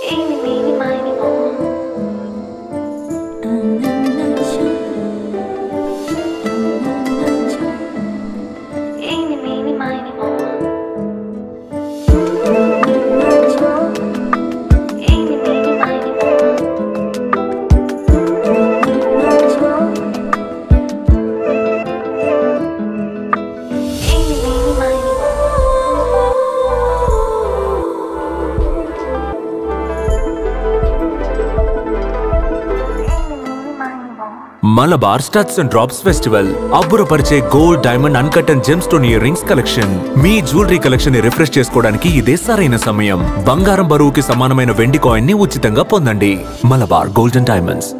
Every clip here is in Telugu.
Eeny, meeny, miny, moe. Eeny, meeny, miny, moe. Eeny, meeny, miny, moe. Eeny, meeny, miny, moe. Malabar studs and drops festival అబ్బురపరిచే gold, diamond, uncut and gemstone earrings collection. మీ జ్యువెలరీ కలెక్షన్ ని రిఫ్రెష్ చేసుకోవడానికి ఇదే సరైన సమయం. బంగారం బరువుకి సమానమైన వెండి కాయిన్ ని ఉచితంగా పొందండి. Malabar gold and diamonds.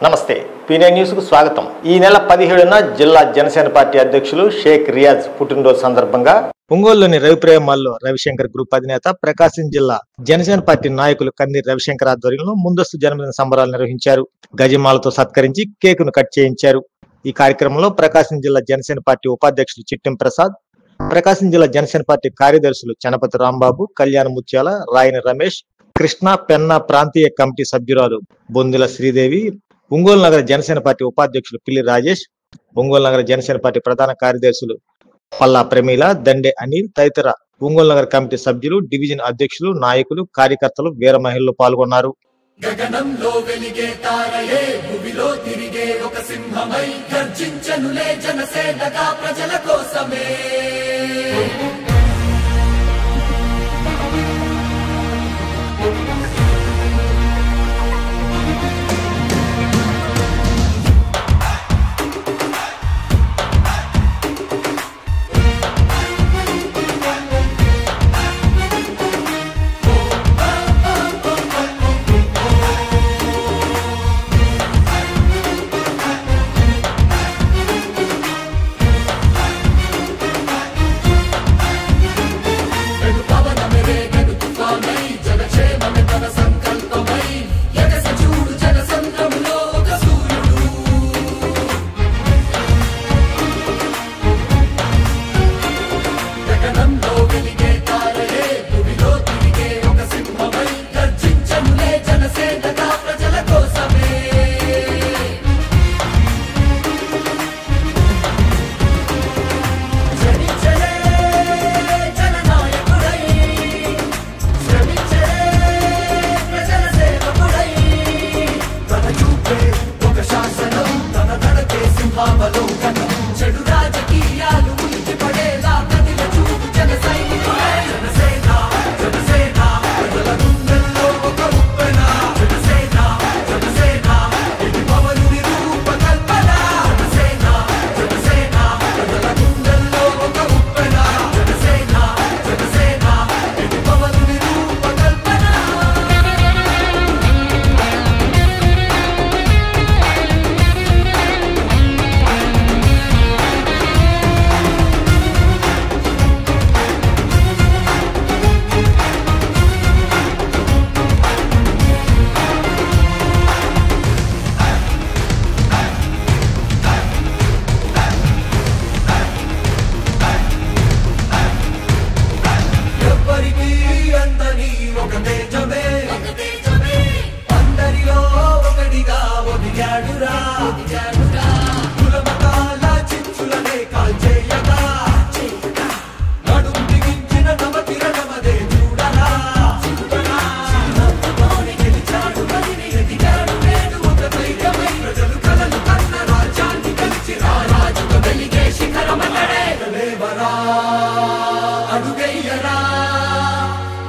నమస్తే, పీనై న్యూస్కు స్వాగతం. ఈ నెల 17న జిల్లా జనసేన పార్టీ అధ్యక్షులు షేక్ రియాజ్ పుట్టినరోజు సందర్భంగా ఒంగోలులోని రవిప్రయ మాల్లో రవిశంకర్ గ్రూప్ అధినేత, ప్రకాశం జిల్లా జనసేన పార్టీ నాయకులు కన్నీర్ రవిశంకర్ ఆధ్వర్యంలో ముందస్తు జన్మదిన సంబరాలు నిర్వహించారు. గజమాలతో సత్కరించి కేకును కట్ చేయించారు. ఈ కార్యక్రమంలో ప్రకాశం జిల్లా జనసేన పార్టీ ఉపాధ్యక్షులు చిట్టెం ప్రసాద్, ప్రకాశం జిల్లా జనసేన పార్టీ కార్యదర్శులు చనపతి రాంబాబు, కళ్యాణ ముత్యాల, రాయని రమేష్, కృష్ణా పెన్నా ప్రాంతీయ కమిటీ సభ్యురాలు బొందుల శ్రీదేవి, ఒంగోలు నగర జనసేన పార్టీ ఉపాధ్యక్షులు పిల్లి రాజేష్, ఒంగోలు నగర జనసేన పార్టీ ప్రధాన కార్యదర్శులు పల్లా ప్రమీల, దండే అనిల్ తదితర ఒంగోలు నగర కమిటీ సభ్యులు, డివిజన్ అధ్యక్షులు, నాయకులు, కార్యకర్తలు, వీర మహిళలు పాల్గొన్నారు. గగనంలో వెలిగే తారయే, భూమిలో తిరిగే ఒక సింహమై గర్జించనులే జనసేనగా ప్రజల కోసమే.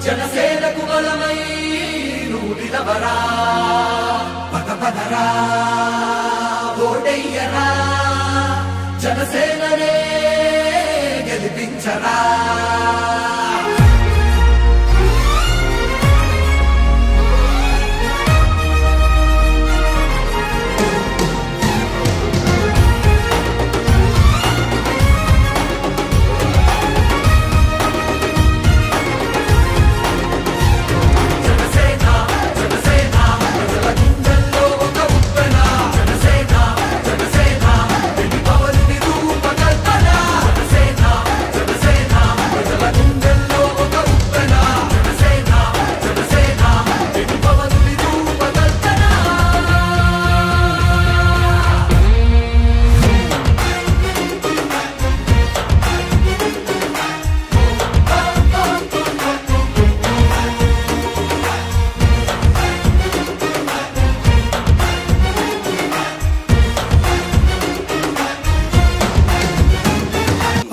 జనసేనకు బలమై నూడిలవరా, పదపదరా, ఓడయ్యరా, జనసేననే గెలిపించరా. జనసేన జనసేన ప్రజల గుండెల్లో ఒక ఉప్పెన.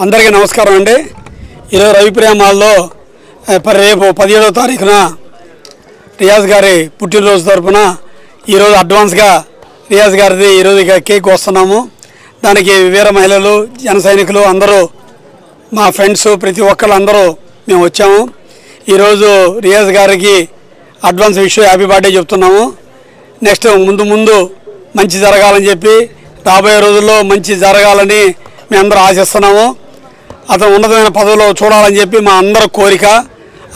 అందరికీ నమస్కారం అండి. ఈరోజు రవిప్రియ మాల్లో రేపు 17వ తారీఖున రియాజ్ గారి పుట్టినరోజు తరపున ఈరోజు అడ్వాన్స్గా రియాజ్ గారిది ఈరోజు కేక్ వస్తున్నాము. దానికి వీర మహిళలు, జన సైనికులు అందరూ, మా ఫ్రెండ్స్ ప్రతి ఒక్కరు అందరూ మేము వచ్చాము. ఈరోజు రియాజ్ గారికి అడ్వాన్స్ విష్ హ్యాపీ బర్త్డే చెప్తున్నాము. నెక్స్ట్ ముందు మంచి జరగాలని చెప్పి, రాబోయే రోజుల్లో మంచి జరగాలని మేమందరూ ఆశిస్తున్నాము. అతను ఉన్నతమైన పదవిలో చూడాలని చెప్పి మా అందరి కోరిక.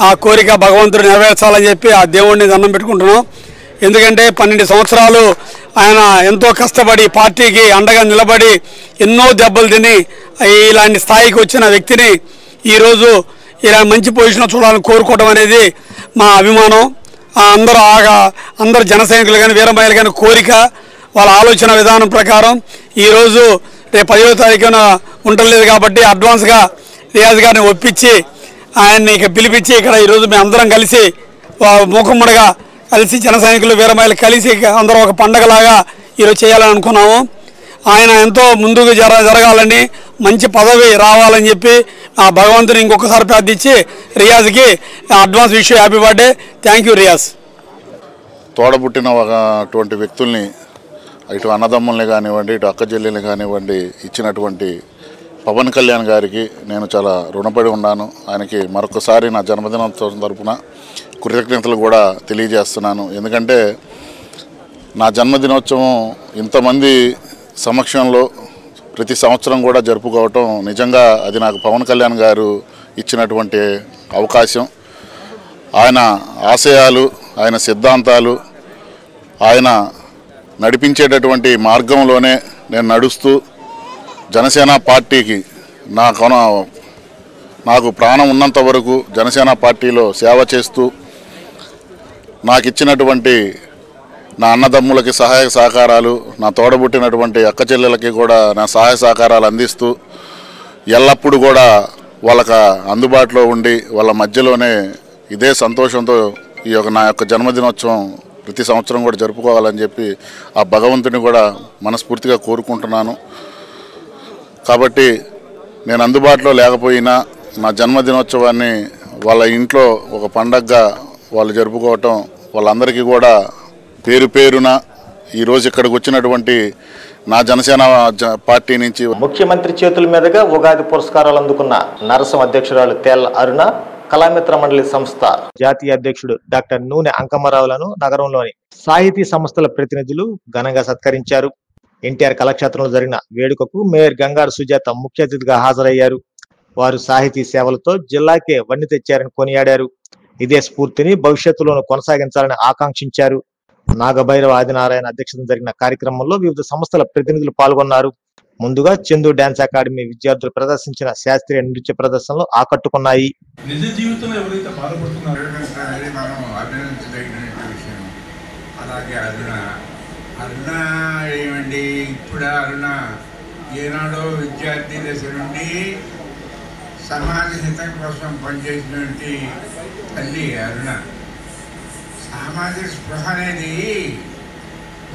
ఆ కోరిక భగవంతుడు నెరవేర్చాలని చెప్పి ఆ దేవుడిని దండం పెట్టుకుంటున్నాం. ఎందుకంటే 12 సంవత్సరాలు ఆయన ఎంతో కష్టపడి పార్టీకి అండగా నిలబడి ఎన్నో దెబ్బలు తిని ఇలాంటి స్థాయికి వచ్చిన వ్యక్తిని ఈరోజు ఇలా మంచి పొజిషన్లో చూడాలని కోరుకోవడం అనేది మా అభిమానం. అందరు జన సైనికులు కానీ వీర మహిళలు కానీ కోరిక, వాళ్ళ ఆలోచన విధానం ప్రకారం ఈరోజు రేపు 10వ తారీఖున ఉండలేదు కాబట్టి అడ్వాన్స్గా రియాజ్ గారిని ఒప్పించి ఆయన్ని పిలిపించి ఇక్కడ ఈరోజు మేము అందరం కలిసి మూకుమ్మడిగా కలిసి జన సైనికులు వీర మహిళలు కలిసి అందరం ఒక పండగలాగా ఈరోజు చేయాలని అనుకున్నాము. ఆయన ఎంతో ముందుకు జరగాలని, మంచి పదవి రావాలని చెప్పి ఆ భగవంతుని ఇంకొకసారి ప్రార్థించి రియాజ్కి advance wish happy birthday. Thank you Riyaz. తోడబుట్టిన అటువంటి వ్యక్తుల్ని, ఇటు అన్నదమ్ముల్ని కానివ్వండి, ఇటు అక్క చెల్లెల్ని కానివ్వండి, ఇచ్చినటువంటి పవన్ కళ్యాణ్ గారికి నేను చాలా రుణపడి ఉన్నాను. ఆయనకి మరొకసారి నా జన్మదినోత్సవం తరపున కృతజ్ఞతలు కూడా తెలియజేస్తున్నాను. ఎందుకంటే నా జన్మదినోత్సవం ఇంతమంది సమక్షంలో ప్రతి సంవత్సరం కూడా జరుపుకోవటం నిజంగా అది నాకు పవన్ కళ్యాణ్ గారు ఇచ్చినటువంటి అవకాశం. ఆయన ఆశయాలు, ఆయన సిద్ధాంతాలు, ఆయన నడిపించేటటువంటి మార్గంలోనే నేను నడుస్తూ జనసేన పార్టీకి నాకు ప్రాణం ఉన్నంత వరకు జనసేన పార్టీలో సేవ చేస్తూ, నాకు ఇచ్చినటువంటి నా అన్నదమ్ములకి సహాయ సహకారాలు, నా తోడబుట్టినటువంటి అక్క చెల్లెలకి కూడా నా సహాయ సహకారాలు అందిస్తూ ఎల్లప్పుడూ కూడా వాళ్ళకి అందుబాటులో ఉండి వాళ్ళ మధ్యలోనే ఇదే సంతోషంతో నా యొక్క జన్మదినోత్సవం ప్రతి సంవత్సరం కూడా జరుపుకోవాలని చెప్పి ఆ భగవంతుని కూడా మనస్ఫూర్తిగా కోరుకుంటున్నాను. కాబట్టి నేను అందుబాటులో లేకపోయినా నా జన్మదినోత్సవాన్ని వాళ్ళ ఇంట్లో ఒక పండగగా వాళ్ళు జరుపుకోవటం, వాళ్ళందరికీ కూడా పేరు పేరున ఈరోజు ఇక్కడికి వచ్చినటువంటి నా జనసేన పార్టీ నుంచి ముఖ్యమంత్రి చేతుల మీదుగా ఉగాది పురస్కారాలు అందుకున్న నరసం అధ్యక్షురాలు తేళ్ల అరుణ, కళామిత్ర మండలి సంస్థ జాతీయ అధ్యక్షుడు డాక్టర్ నూనె అంకమ్మరావులను నగరంలోని సాహితీ సంస్థల ప్రతినిధులు ఘనంగా సత్కరించారు. ఎన్టీఆర్ కళాక్షేత్రంలో జరిగిన వేడుకకు మేయర్ గంగారు సుజాత ముఖ్య అతిథిగా హాజరయ్యారు. వారు సాహితీ సేవలతో జిల్లాకే వన్నె తెచ్చారని కొనియాడారు. ఇదే స్ఫూర్తిని భవిష్యత్తులోనూ కొనసాగించాలని ఆకాంక్షించారు. నాగభైరవ ఆదినారాయణ అధ్యక్షతన జరిగిన కార్యక్రమంలో వివిధ సంస్థల ప్రతినిధులు పాల్గొన్నారు. ముందుగా చందు డాన్స్ అకాడమీ విద్యార్థులు ప్రదర్శించిన శాస్త్రీయ నృత్య ప్రదర్శనలు ఆకట్టుకున్నాయి. నిజ జీవితంలో ఎవరైతే బాధపడుతున్నారో మనం అభినందించదగిన విషయం. అలాగే అరుణ ఏమండి, ఇప్పుడు అరుణ ఏనాడో విద్యార్థి దశ నుండి సమాజ హితం కోసం పనిచేసినటువంటి తల్లి అరుణ. సామాజిక స్పృహ అనేది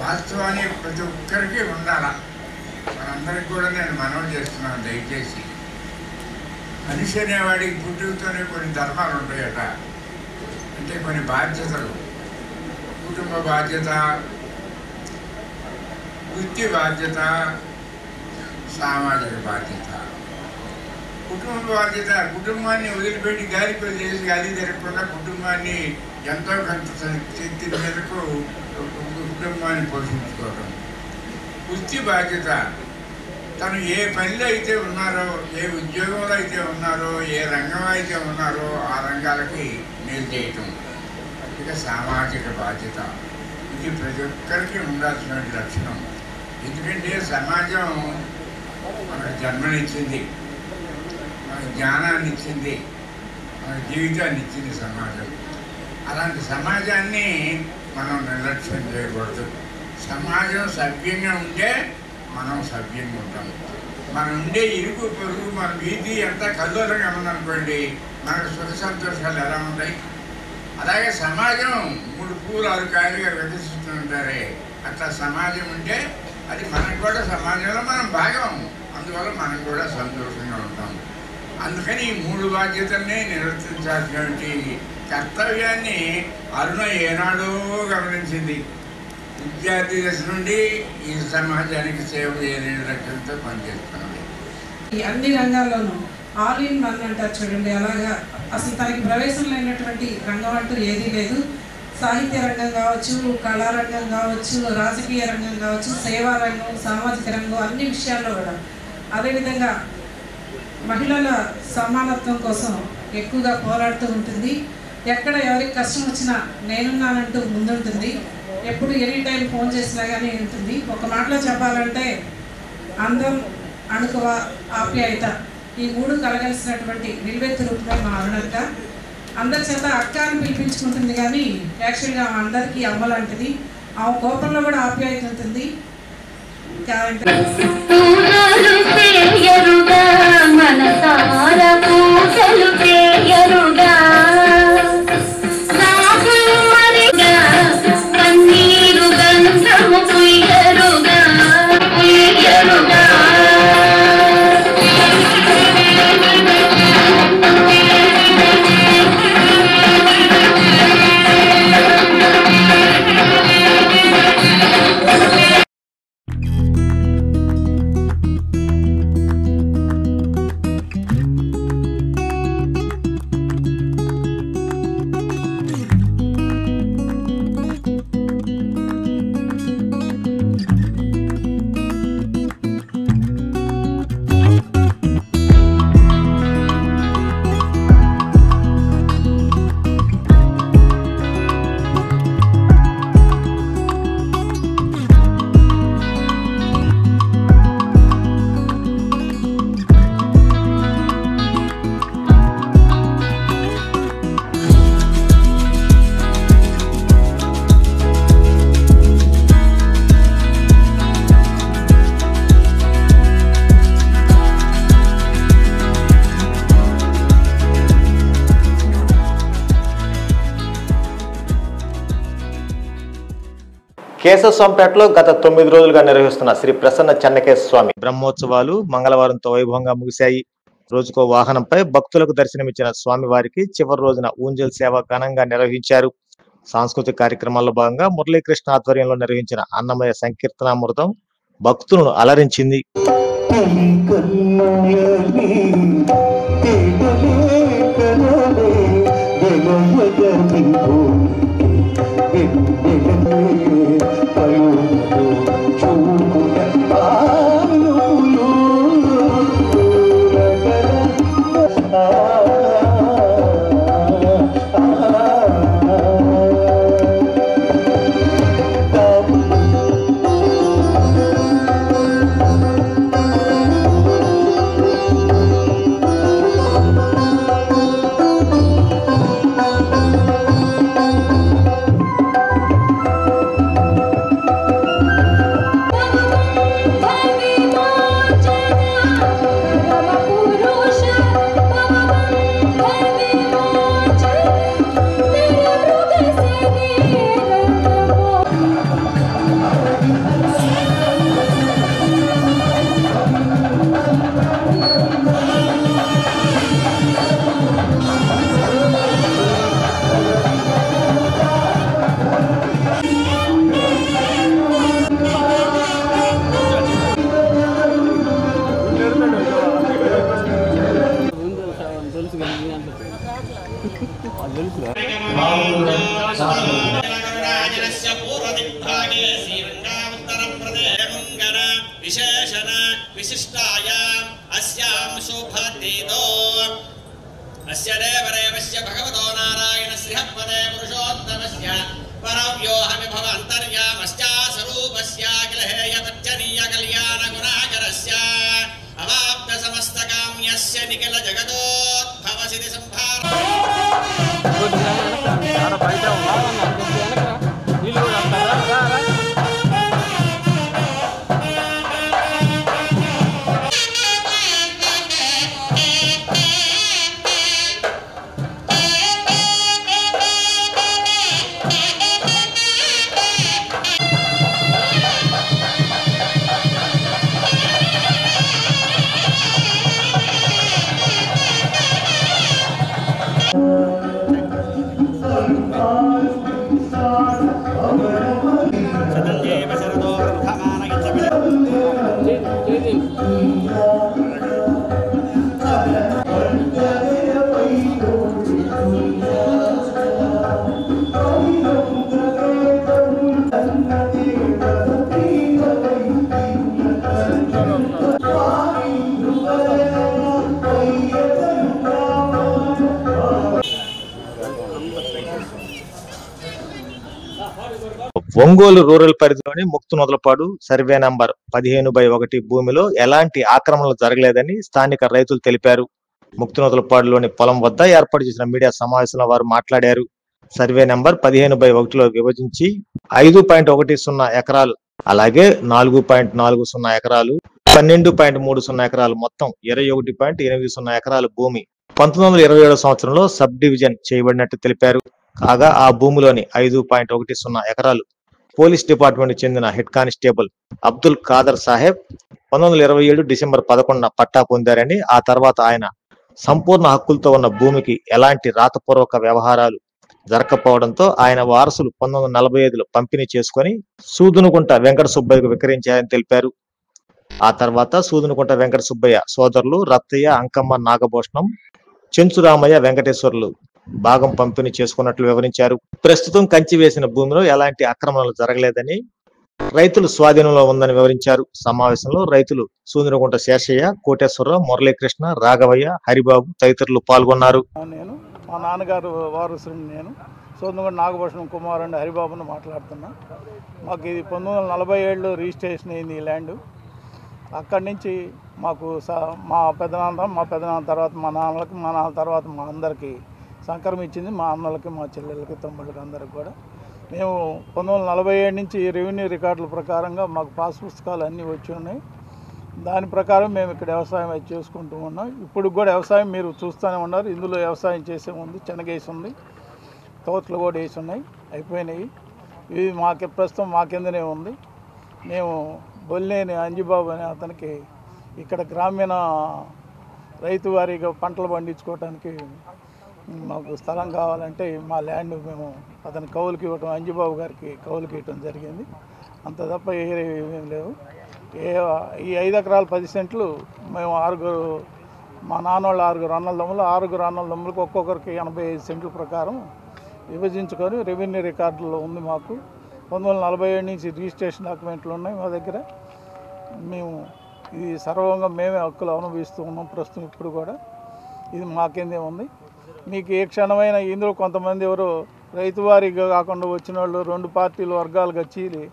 వాస్తవానికి ప్రతి ఒక్కరికి ఉండాలా. మనందరికి కూడా నేను మనవి చేస్తున్నాను, దయచేసి మనిషి అనేవాడికి పుట్టుకతోనే కొన్ని ధర్మాలు ఉంటాయట. అంటే కొన్ని బాధ్యతలు, కుటుంబ బాధ్యత, వృత్తి బాధ్యత, సామాజిక బాధ్యత. కుటుంబ బాధ్యత, కుటుంబాన్ని వదిలిపెట్టి గాలికి వదిలేసి గాలి తిరగకుండా కుటుంబాన్ని ఎంతో కొంత శక్తి మేరకు కుటుంబాన్ని పోషించుకోవడం. వృత్తి బాధ్యత, తను ఏ పనిలో అయితే ఉన్నారో, ఏ ఉద్యోగంలో అయితే ఉన్నారో, ఏ రంగంలో అయితే ఉన్నారో ఆ రంగాలకి మేలు చేయటం. ఇక సామాజిక బాధ్యత, ఇది ప్రతి ఒక్కరికి ఉండాల్సిన లక్షణం. ఎందుకంటే సమాజం మనకు జన్మనిచ్చింది, మన జ్ఞానాన్ని ఇచ్చింది, మన జీవితాన్ని ఇచ్చింది సమాజం. అలాంటి సమాజాన్ని మనం నిర్లక్ష్యం చేయకూడదు. సమాజం సభ్యంగా ఉంటే మనం సభ్యంగా ఉంటాం. మనం ఉండే ఇరుగు పొరుగు, మన వీధి అంతా కల్లోలంగా ఉందనుకోండి, మనకు సుఖ సంతోషాలు ఎలా ఉంటాయి? అలాగే సమాజం 3 పూలు 6 కాయలుగా వికసిస్తుంటారే, అట్లా సమాజం ఉంటే అది మనకు కూడా సమాజంలో మనం భాగం. అందువల్ల మనం కూడా సంతోషంగా ఉంటాం. అందుకని ఈ 3 బాధ్యతల్ని నిర్వర్తించాల్సినటువంటి కర్తవ్యాన్ని అరుణ ఏనాడో గమనించింది. విద్యార్థి దశ నుండి ఈ సమాజానికి సేవ చేయలేని లక్ష్యంతో పనిచేస్తున్నది. ఈ అన్ని రంగాల్లోనూ ఆల్ ఇన్ వన్ అంటారు చూడండి, అలాగా అసలు తనకి ప్రవేశం లేనటువంటి రంగం అంటూ ఏదీ లేదు. సాహిత్య రంగం కావచ్చు, కళారంగం కావచ్చు, రాజకీయ రంగం కావచ్చు, సేవా రంగం, సామాజిక రంగం, అన్ని విషయాల్లో కూడా. అదేవిధంగా మహిళల సమానత్వం కోసం ఎక్కువగా పోరాడుతూ ఉంటుంది. ఎక్కడ ఎవరికి కష్టం వచ్చినా నేనున్నానంటూ ముందుంటుంది. ఎప్పుడు ఎనీ టైం ఫోన్ చేసినా కానీ ఉంటుంది. ఒక మాటలో చెప్పాలంటే అందం, అణుకువ, ఆప్యాయత ఈ 3 కలగలిసినటువంటి నిలువెత్తు రూపమే మా అరుణక్క. అందరి చేత అక్క అని పిలిపించుకుంటుంది, కానీ యాక్చువల్గా అందరికీ అమ్మ లాంటిది. ఆమె కోపంలో కూడా ఆప్యాయత ఉంటుంది. కేశవస్వామిపేటలో గత 9 రోజులుగా నిర్వహిస్తున్న శ్రీ ప్రసన్న చెన్నకేశవ స్వామి బ్రహ్మోత్సవాలు మంగళవారంతో వైభవంగా ముగిశాయి. రోజుకో వాహనంపై భక్తులకు దర్శనమిచ్చిన స్వామివారికి చివరి రోజున ఊంజల్ సేవ ఘనంగా నిర్వహించారు. సాంస్కృతిక కార్యక్రమాల్లో భాగంగా మురళీకృష్ణ ఆధ్వర్యంలో నిర్వహించిన అన్నమయ్య సంకీర్తనామృతం భక్తులను అలరించింది. विशेषण विशिष्टायाम् अस्यां शुभतिदो अस्य देवदेवस्य भगवतो नारायणस्य पदे पुरुषोत्तमस्य परव्योऽहमिभव अन्तर्यामस्य स्वरूपस्य अखिलहेयवच्चनीय कल्याणगुणाकरस्य अवाप्त समस्तकाम्यस्य निखिल जगदोद्भवसिद्धि संभार ఒంగోలు రూరల్ పరిధిలోని ముక్తునొదలపాడు సర్వే నంబర్ 15/1 భూమిలో ఎలాంటి ఆక్రమణలు జరగలేదని స్థానిక రైతులు తెలిపారు. ముక్తునొదలపాడులోని పొలం వద్ద ఏర్పాటు చేసిన మీడియా సమావేశంలో వారు మాట్లాడారు. సర్వే నంబర్ 15/1లో విభజించి 5.10 ఎకరాలు అలాగే 4.40 ఎకరాలు 12.30 ఎకరాలు మొత్తం 21.80 ఎకరాల భూమి 1927 సంవత్సరంలో సబ్ డివిజన్ చేయబడినట్టు తెలిపారు. కాగా ఆ భూమిలోని 5.10 ఎకరాలు పోలీస్ డిపార్ట్మెంట్ చెందిన head constable Abdul Khader Saheb 1927 December 11న పట్టా పొందారని, ఆ తర్వాత ఆయన సంపూర్ణ హక్కులతో ఉన్న భూమికి ఎలాంటి రాతపూర్వక వ్యవహారాలు జరగకపోవడంతో ఆయన వారసులు 1945లో పంపిణీ చేసుకుని సూదునుకుంట వెంకట సుబ్బయ్యకు విక్రయించారని తెలిపారు. ఆ తర్వాత సూదునుకుంట వెంకట సుబ్బయ్య సోదరులు రత్తయ్య, అంకమ్మ, నాగభూషణం, చెంచురామయ్య, వెంకటేశ్వర్లు భాగం పంపిణీ చేసుకున్నట్లు వివరించారు. ప్రస్తుతం కంచి వేసిన భూమిలో ఎలాంటి ఆక్రమణలు జరగలేదని, రైతులు స్వాధీనంలో ఉందని వివరించారు. సమావేశంలో రైతులు సూదినగుంట శేషయ్య, కోటేశ్వరరావు, మురళీకృష్ణ, రాఘవయ్య, హరిబాబు తదితరులు పాల్గొన్నారు. నేను మా నాన్నగారు వారసుని నేను సూదినగుంట నాగభూషణం కుమారుని హరిబాబును మాట్లాడుతున్నా. మాకు ఇది 1947లో రిజిస్ట్రేషన్ అయింది ఈ ల్యాండ్. అక్కడి నుంచి మాకు మా పెదనాన్న తర్వాత మా నాన్నలకి, మా నాన్న తర్వాత మా అందరికీ సంక్రమించింది. మా అన్నలకి, మా చెల్లెళ్ళకి, తమ్ముళ్ళకి అందరికి కూడా. మేము 1947 నుంచి రెవెన్యూ రికార్డుల ప్రకారంగా మాకు పాస్ పుస్తకాలు అన్నీ వచ్చి ఉన్నాయి. దాని ప్రకారం మేము ఇక్కడ వ్యవసాయం అది చేసుకుంటూ ఉన్నాం. ఇప్పుడు కూడా వ్యవసాయం మీరు చూస్తూనే ఉన్నారు. ఇందులో వ్యవసాయం చేసే ఉంది, శనగేసి ఉంది, తోటలు కూడా వేసి ఉన్నాయి, అయిపోయినాయి. ఇవి ప్రస్తుతం మా కిందనే ఉంది. మేము బొల్లేని అంజిబాబు అనే అతనికి ఇక్కడ గ్రామీణ రైతు వారీగా పంటలు పండించుకోవడానికి మాకు స్థలం కావాలంటే మా ల్యాండ్ మేము అతని కౌలుకి ఇవ్వటం, అంజిబాబు గారికి కౌలుకి ఇవ్వటం జరిగింది. అంత తప్ప ఏమేమి లేవు. ఈ 5 ఎకరాలు 10 సెంట్లు మేము మా నాన్నోళ్ళు 6 అన్నదమ్ములు, 6 అన్నదమ్ములకు ఒక్కొక్కరికి 85 సెంట్ల ప్రకారం విభజించుకొని రెవెన్యూ రికార్డుల్లో ఉంది. మాకు 1947 నుంచి రిజిస్ట్రేషన్ డాక్యుమెంట్లు ఉన్నాయి మా దగ్గర. మేము ఇది సర్వంగా మేమే హక్కులు అనుభవిస్తూ ఉన్నాం ప్రస్తుతం. ఇప్పుడు కూడా ఇది మాకేందే ఉంది. మీకు ఏ క్షణమైన ఇందులో కొంతమంది ఎవరు రైతు వారీగా కాకుండా వచ్చిన వాళ్ళు 2 పార్టీలు వర్గాలుగా చీలి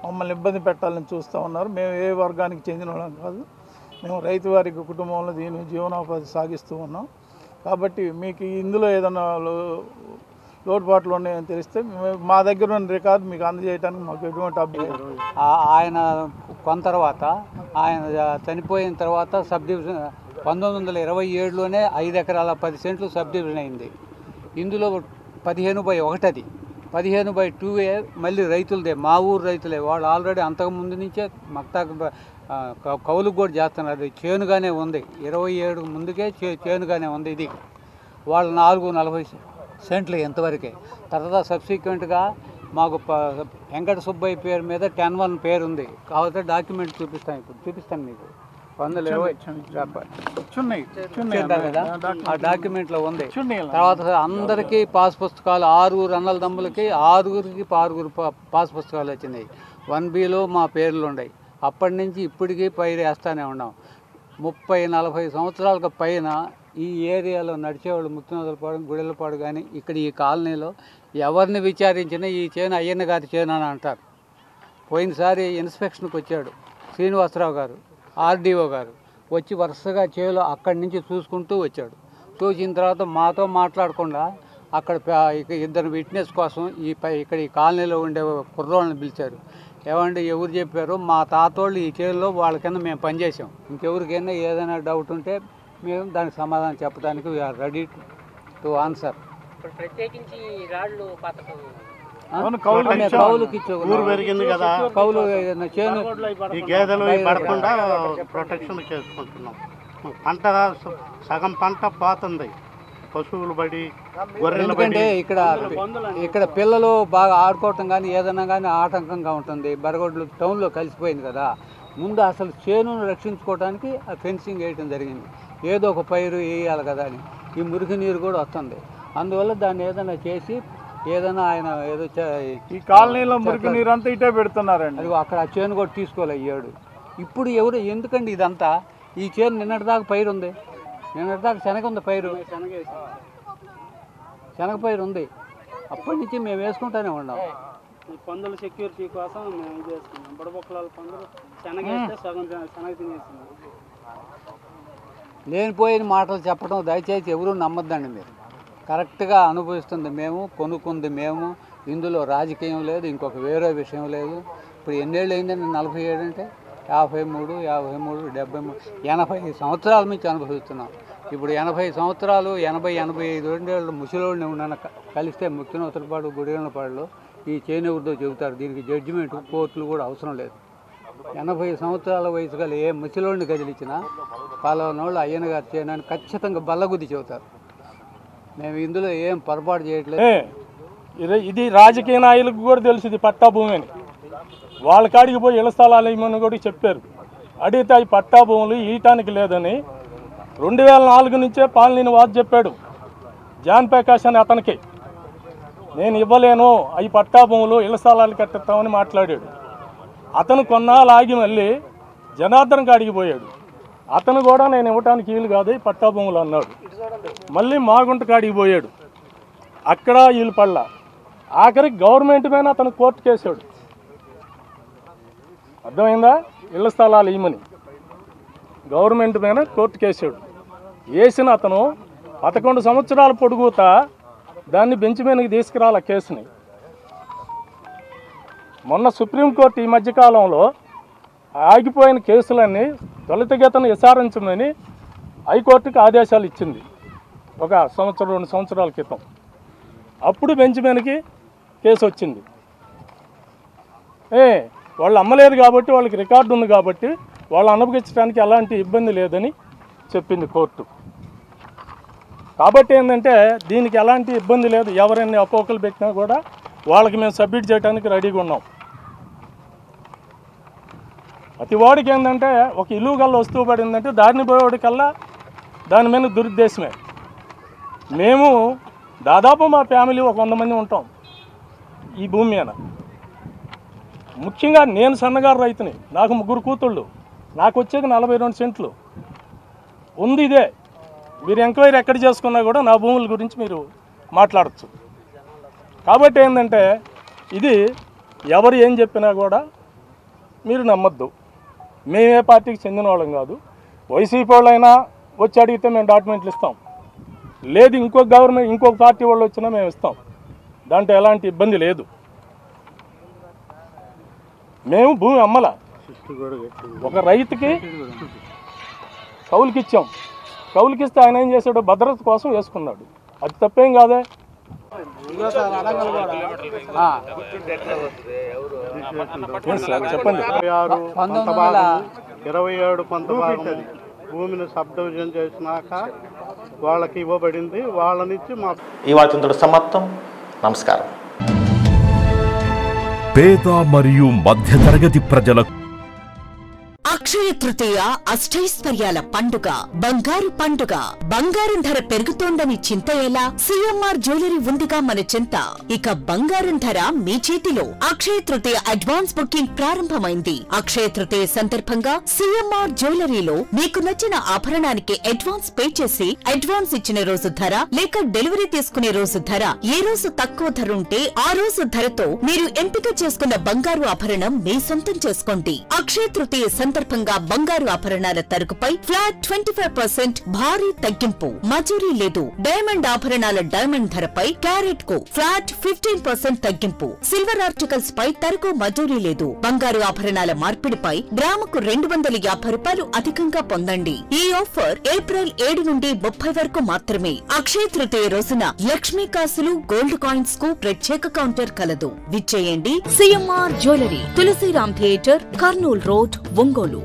మమ్మల్ని ఇబ్బంది పెట్టాలని చూస్తూ ఉన్నారు. మేము ఏ వర్గానికి చెందిన వాళ్ళం కాదు. మేము రైతు వారికి కుటుంబంలో దీని జీవనోపాధి సాగిస్తూ ఉన్నాం. కాబట్టి మీకు ఇందులో ఏదైనా లోటుపాట్లు ఉన్నాయని తెలిస్తే మా దగ్గర ఉన్న రికార్డు మీకు అందజేయడానికి మాకు ఎటువంటి అభ్యంతరం. ఆయన కొన్న తర్వాత ఆయన చనిపోయిన తర్వాత సబ్ డివిజన్ 1927లోనే 5 ఎకరాల 10 సెంట్లు సబ్ డివిజన్ అయింది. ఇందులో 15/1 అది 15/2 మళ్ళీ రైతులదే, మా ఊరు రైతులే. వాళ్ళు ఆల్రెడీ అంతకుముందు నుంచే కౌలుకు కూడా చేస్తున్నారు. అది చేనుగానే ఉంది, 27 ముందుకే చేనుగానే ఉంది. ఇది వాళ్ళు 440 సెంట్లు ఎంతవరకే. తర్వాత సబ్సిక్వెంట్గా మాకు వెంకట సుబ్బయ్య పేరు మీద 10-1 పేరు ఉంది. కాకపోతే డాక్యుమెంట్ చూపిస్తాను మీకు. 1920 కదా ఆ డాక్యుమెంట్లో ఉంది. తర్వాత అందరికీ పాస్ పుస్తకాలు 6 అన్నదమ్ములకి 6 పాస్ పుస్తకాలు వచ్చినాయి. 1Bలో మా పేర్లు ఉన్నాయి. అప్పటి నుంచి ఇప్పటికీ పైరు వేస్తూనే ఉన్నాం. 30-40 సంవత్సరాలకు పైన ఈ ఏరియాలో నడిచేవాళ్ళు ముత్తునొదలపాడు, గుడెలపాడు కానీ ఇక్కడ ఈ కాలనీలో ఎవరిని విచారించినా ఈ చేను అయ్యన్న గారి చేను అని అంటారు. పోయినసారి ఇన్స్పెక్షన్కి వచ్చాడు శ్రీనివాసరావు గారు, ఆర్డీఓ గారు వచ్చి వరుసగా చేలో అక్కడి నుంచి చూసుకుంటూ వచ్చాడు. చూసిన తర్వాత మాతో మాట్లాడకుండా అక్కడ 2 విట్నెస్ కోసం ఇక్కడ ఈ కాలనీలో ఉండే కుర్రోళ్ళని పిలిచారు. ఏమంటే ఎవరు చెప్పారు? మా తాతోళ్ళు ఈ చేలో వాళ్ళ కింద మేము పనిచేసాం. ఇంకెవరికైనా ఏదైనా డౌట్ ఉంటే మేము దానికి సమాధానం చెప్పడానికి వీఆర్ రెడీ టు ఆన్సర్. ప్రత్యేకించి రాళ్ళు పథకం కౌలుకి ఊరు పెరిగింది కదా, కౌలు చేను ఈ గేదెలు పడకుండా ప్రొటెక్షన్ చేసుకుంటున్నాం. పంట సగం పంట పోతుంది, పశువులు పడి గొర్రెలు. ఎందుకంటే ఇక్కడ పిల్లలు బాగా ఆడుకోవటం కానీ ఏదైనా కానీ ఆటంకంగా ఉంటుంది. బరగొడ్లు టౌన్లో కలిసిపోయింది కదా. ముందు అసలు చేనును రక్షించుకోవడానికి ఆ ఫెన్సింగ్ వేయటం జరిగింది. ఏదో ఒక పైరు వేయాలి కదా అని. ఈ మురికి నీరు కూడా వస్తుంది. అందువల్ల దాన్ని ఏదైనా చేసి ఏదైనా ఆయన ఏదో ఈ కాలనీలో మురికి నీరు అంతా ఇటే పెడుతున్నారండి. అది అక్కడ ఆ చేను కూడా తీసుకోలేయ్యాడు. ఇప్పుడు ఎవరు ఎందుకండి ఇదంతా? ఈ చేను నిన్నటిదాకా పైరు ఉంది, నిన్నటిదాకా శనగ ఉంది, శనగ పైరు ఉంది. అప్పటి నుంచి మేము వేసుకుంటూనే ఉన్నాం. పందుల సెక్యూరిటీ కోసం మేము ఇది చేస్తున్నాం. బుడబొక్కల పందులు శనగేస్తే సగం శనగ తినేస్తున్నాం. లేనిపోయిన మాటలు చెప్పడం దయచేసి ఎవరూ నమ్మద్దండి. మీరు కరెక్ట్గా అనుభవిస్తుంది మేము, కొనుక్కుంది మేము. ఇందులో రాజకీయం లేదు, ఇంకొక వేరే విషయం లేదు. ఇప్పుడు ఎన్నేళ్ళు అయిందండి? 47 అంటే 53, 73, 73, 80 సంవత్సరాల నుంచి అనుభవిస్తున్నాం. ఇప్పుడు 80 సంవత్సరాలు, 80, 85 రెండేళ్ళు ముసలోడిని నన్ను కలిస్తే ముక్తినోత్తరపాడు, గుడిగన్నపాడులో ఈ చేనెవరిదో చెబుతారు. దీనికి జడ్జిమెంట్ కోర్టులు కూడా అవసరం లేదు. 80 సంవత్సరాల వయసు గల ఏ ముసలోడిని కదిలించినా పాలనోళ్ళు అయ్యన గారు చేయనని ఖచ్చితంగా బల్లగుద్ది చెబుతారు. మేము ఇందులో ఏం పొరపాటు చేయట్లేదు. ఇది రాజకీయ నాయకులకు కూడా తెలుసు ఇది పట్టా భూమి అని. వాళ్ళ కాడికి పోయి ఇళ్ల స్థలాలు ఇవ్వమని కూడా చెప్పారు. అడిగితే అవి పట్టా భూములు ఇయటానికి లేదని 2004 నుంచే పాలనీని వాదు చెప్పాడు జాన్ ప్రకాష్ అని అతనికి. నేను ఇవ్వలేను, అవి పట్టా భూములు, ఇళ్ల స్థలాలు కట్టిస్తామని మాట్లాడాడు. అతను కొన్నాళ్ళు ఆగి మళ్ళీ జనార్దన్ కాడికి పోయాడు. అతను కూడా నేను ఇవ్వటానికి వీలు కాదు పట్టా భూములు అన్నాడు. మళ్ళీ మాగుంట కాడికి పోయాడు, అక్కడ వీళ్ళు పడలా. ఆఖరికి గవర్నమెంట్ మీద అతను కోర్టు కేసాడు. అర్థమైందా? ఇళ్ల స్థలాలు ఇవ్వమని గవర్నమెంట్ మీద కోర్టు కేసాడు. వేసిన అతను 11 సంవత్సరాల పొడుగుతా దాన్ని బెంచ్ మీదకి తీసుకురాల కేసుని. మొన్న సుప్రీంకోర్టు ఈ మధ్యకాలంలో ఆగిపోయిన కేసులన్నీ త్వరితగతిన విచారించమని హైకోర్టుకి ఆదేశాలు ఇచ్చింది ఒక 1-2 సంవత్సరాల క్రితం. అప్పుడు బెంచ్ మీదకి కేసు వచ్చింది. వాళ్ళు అమ్మలేదు కాబట్టి, వాళ్ళకి రికార్డు ఉంది కాబట్టి వాళ్ళు అనుభవించడానికి ఎలాంటి ఇబ్బంది లేదని చెప్పింది కోర్టు. కాబట్టి ఏంటంటే దీనికి ఎలాంటి ఇబ్బంది లేదు. ఎవరైనా అపోకలు పెట్టినా కూడా వాళ్ళకి మేము సబ్మిట్ చేయడానికి రెడీగా ఉన్నాం. ప్రతి వాడికి ఏంటంటే ఒక ఇల్లు కల్లా వస్తువు పడిందంటే దారిని పోయేవాడికల్లా దాని మీద దురుద్దేశమే. మేము దాదాపు మా ఫ్యామిలీ ఒక 100 మంది ఉంటాం ఈ భూమి మీద. ముఖ్యంగా నేను సన్నగారు రైతుని, నాకు 3 కూతుళ్ళు, నాకు వచ్చేది 42 సెంట్లు ఉంది. ఇదే మీరు ఎంక్వైరీ ఎక్కడ చేసుకున్నా కూడా నా భూముల గురించి మీరు మాట్లాడచ్చు. కాబట్టి ఏంటంటే ఇది ఎవరు ఏం చెప్పినా కూడా మీరు నమ్మద్దు. మేమే పార్టీకి చెందిన వాళ్ళం కాదు. వైసీపీ వాళ్ళైనా వచ్చి అడిగితే మేము డాక్యుమెంట్లు ఇస్తాం, లేదు ఇంకొక పార్టీ వాళ్ళు వచ్చినా మేము ఇస్తాం. దాంట్లో ఎలాంటి ఇబ్బంది లేదు. మేము భూమి అమ్మల, ఒక రైతుకి కౌలుకి ఇచ్చాం. కౌలుకి ఇస్తే ఆయన ఏం చేశాడు? భద్రత కోసం వేసుకున్నాడు. అది తప్పేం కాదే. చెప్పండి. 27 కొంత భాగం భూమిని సబ్ డివిజన్ చేసినాక వాళ్ళకి ఇవ్వబడింది. వాళ్ళ నుంచి మా ఈ వార్తతో సమాప్తం. నమస్కారం. పేద మరియు మధ్యతరగతి ప్రజలకు అక్షయ తృతీయ అష్టైశ్వర్యాల పండుగ, బంగారు పండుగ. బంగారం ధర పెరుగుతోందని చింత ఎలా? సిఎంఆర్ జ్యువెలరీ ఉందిగా మన చింత. ఇక బంగారం ధర మీ చేతిలో. అక్షయ తృతీయ అడ్వాన్స్ బుకింగ్ ప్రారంభమైంది. అక్షయ తృతీయ సందర్భంగా సిఎంఆర్ జ్యువెలరీలో మీకు నచ్చిన ఆభరణానికి అడ్వాన్స్ పే చేసి అడ్వాన్స్ ఇచ్చిన రోజు ధర లేక డెలివరీ తీసుకునే రోజు ధర, ఏ రోజు తక్కువ ధర ఉంటే ఆ రోజు ధరతో మీరు ఎంపిక చేసుకున్న బంగారు ఆభరణం మీ సొంతం చేసుకోండి. అక్షయ తృతీయ సందర్భంగా బంగారు ఆభరణాల తరుగుపై ఫ్లాట్ 25% భారీ తగ్గింపు. మజూరీ లేదు. డైమండ్ ఆభరణాల డైమండ్ ధరపై క్యారెట్ కు ఫ్లాట్ 15% తగ్గింపు. సిల్వర్ ఆర్టికల్స్ పై తరుగు మజూరీ లేదు. బంగారు ఆభరణాల మార్పిడిపై గ్రాముకు 250 రూపాయలు అధికంగా పొందండి. ఈ ఆఫర్ ఏప్రిల్ 7 నుండి 30 వరకు మాత్రమే. అక్షయ తృతీయ రోజున లక్ష్మీ కాసులు, గోల్డ్ కాయిన్స్ కు ప్రత్యేక కౌంటర్ కలదు. విచ్చేయండి. CMR jewellery, Tulasiram theatre, Kurnool road, Ongole.